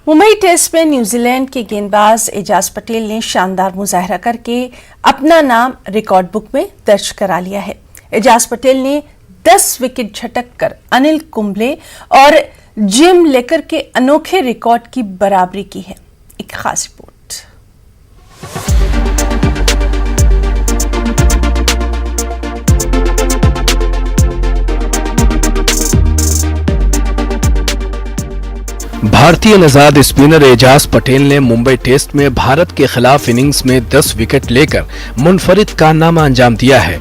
Mumbai test में New Zealand के गेंदबाज एजाज पटेल ने शानदार मुजाहरा करके अपना नाम रिकॉर्ड बुक में दर्ज करा लिया है। एजाज पटेल ने 10 विकेट झटक कर अनिल कुंबले और जिम लेकर के अनोखे रिकॉर्ड की बराबरी की है। एक खास रिपोर्ट। भारतीय नजाद स्पिनर एजाज पटेल ने मुंबई टेस्ट में भारत के खिलाफ इनिंग्स में 10 विकेट लेकर मुनफरिद कारनामा अंजाम दिया है।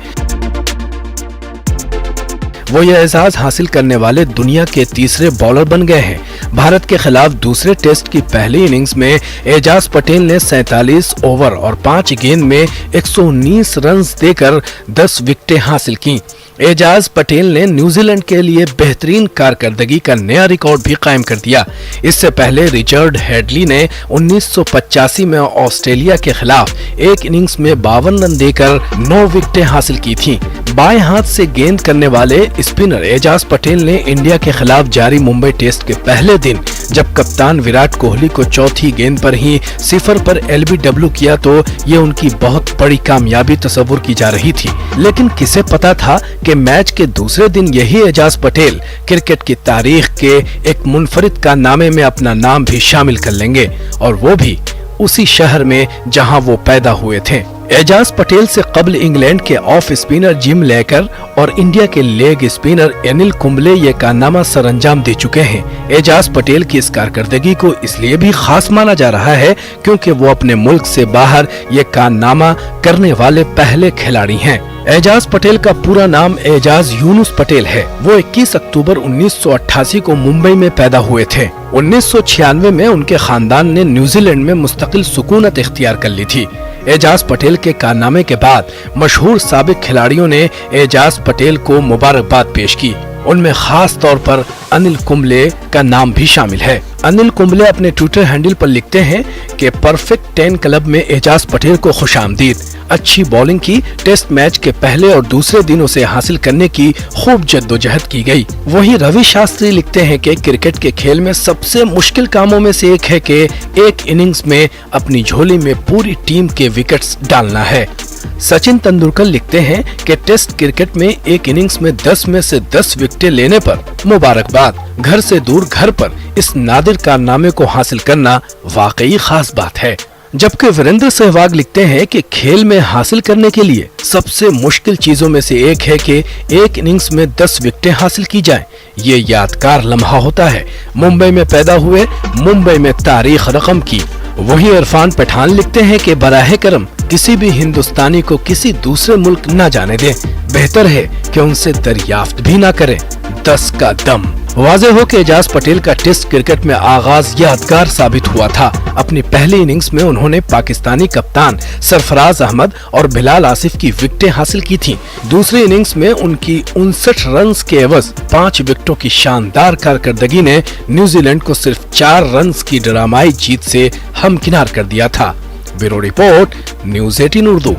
वो यह एजाज हासिल करने वाले दुनिया के तीसरे बॉलर बन गए हैं। भारत के खिलाफ दूसरे टेस्ट की पहली इनिंग्स में एजाज पटेल ने 47 ओवर और 5 गेंद में 119 रन देकर 10 विकेटें हासिल की। एजाज पटेल ने न्यूजीलैंड के लिए बेहतरीन कारकर्दगी का नया रिकॉर्ड भी कायम कर दिया। इससे पहले रिचर्ड हेडली ने 1985 में ऑस्ट्रेलिया के खिलाफ एक इनिंग्स में 52 रन देकर 9 विकेटें हासिल की थीं। बाएं हाथ से गेंद करने वाले स्पिनर एजाज पटेल ने इंडिया के खिलाफ जारी मुंबई टेस्ट के पहले दिन जब कप्तान विराट कोहली को चौथी गेंद पर ही 0 पर LBW किया तो ये उनकी बहुत बड़ी कामयाबी तस्वुर की जा रही थी। लेकिन किसे पता था कि मैच के दूसरे दिन यही एजाज पटेल क्रिकेट की तारीख के एक मुनफरिद कारनामे में अपना नाम भी शामिल कर लेंगे, और वो भी उसी शहर में जहां वो पैदा हुए थे। एजाज पटेल से कबल इंग्लैंड के ऑफ स्पिनर जिम लेकर और इंडिया के लेग स्पिनर अनिल कुंबले ये कारनामा सरअंजाम दे चुके हैं। एजाज पटेल की इस कारकर्दगी को इसलिए भी खास माना जा रहा है क्योंकि वो अपने मुल्क से बाहर ये कारनामा करने वाले पहले खिलाड़ी हैं। एजाज पटेल का पूरा नाम एजाज यूनुस पटेल है। वो 21 अक्टूबर 1988 को मुंबई में पैदा हुए थे। 1996 में उनके खानदान ने न्यूजीलैंड में मुस्तकिल सुकूनत इख्तियार कर ली थी। एजाज पटेल के कारनामे के बाद मशहूर साबिक खिलाड़ियों ने एजाज पटेल को मुबारकबाद पेश की। उनमें खास तौर पर अनिल कुंबले का नाम भी शामिल है। अनिल कुंबले अपने ट्विटर हैंडल पर लिखते हैं कि परफेक्ट 10 क्लब में एजाज पटेल को खुशामदीद। अच्छी बॉलिंग की टेस्ट मैच के पहले और दूसरे दिन उसे हासिल करने की खूब जद्दोजहद की गई। वहीं रवि शास्त्री लिखते हैं कि क्रिकेट के खेल में सबसे मुश्किल कामों में से एक है कि एक इनिंग्स में अपनी झोली में पूरी टीम के विकेट्स डालना है। सचिन तेंदुलकर लिखते हैं कि टेस्ट क्रिकेट में एक इनिंग्स में 10 में से 10 विकेटें लेने पर मुबारकबाद। घर से दूर घर पर इस नादिर कारनामे को हासिल करना वाकई खास बात है। जबकि वीरेंद्र सहवाग लिखते हैं कि खेल में हासिल करने के लिए सबसे मुश्किल चीजों में से एक है कि एक इनिंग्स में 10 विकेटें हासिल की जाएं। ये यादगार लम्हा होता है। मुंबई में पैदा हुए, मुंबई में तारीख रकम की। वहीं इरफान पठान लिखते हैं कि बराहे करम किसी भी हिंदुस्तानी को किसी दूसरे मुल्क न जाने दें। बेहतर है कि उनसे दरियाफ्त भी न करें। 10 का दम। वाज़ेह हो कि एजाज पटेल का टेस्ट क्रिकेट में आगाज यादगार साबित हुआ था। अपनी पहली इनिंग्स में उन्होंने पाकिस्तानी कप्तान सरफराज अहमद और बिलाल आसिफ की विकेटें हासिल की थीं। दूसरी इनिंग्स में उनकी 59 रन के एवज 5 विकेटों की शानदार कारकर्दगी ने न्यूजीलैंड को सिर्फ 4 रन की ड्रामाई जीत से हमकिनार कर दिया था। Bureau report, news 18 Urdu.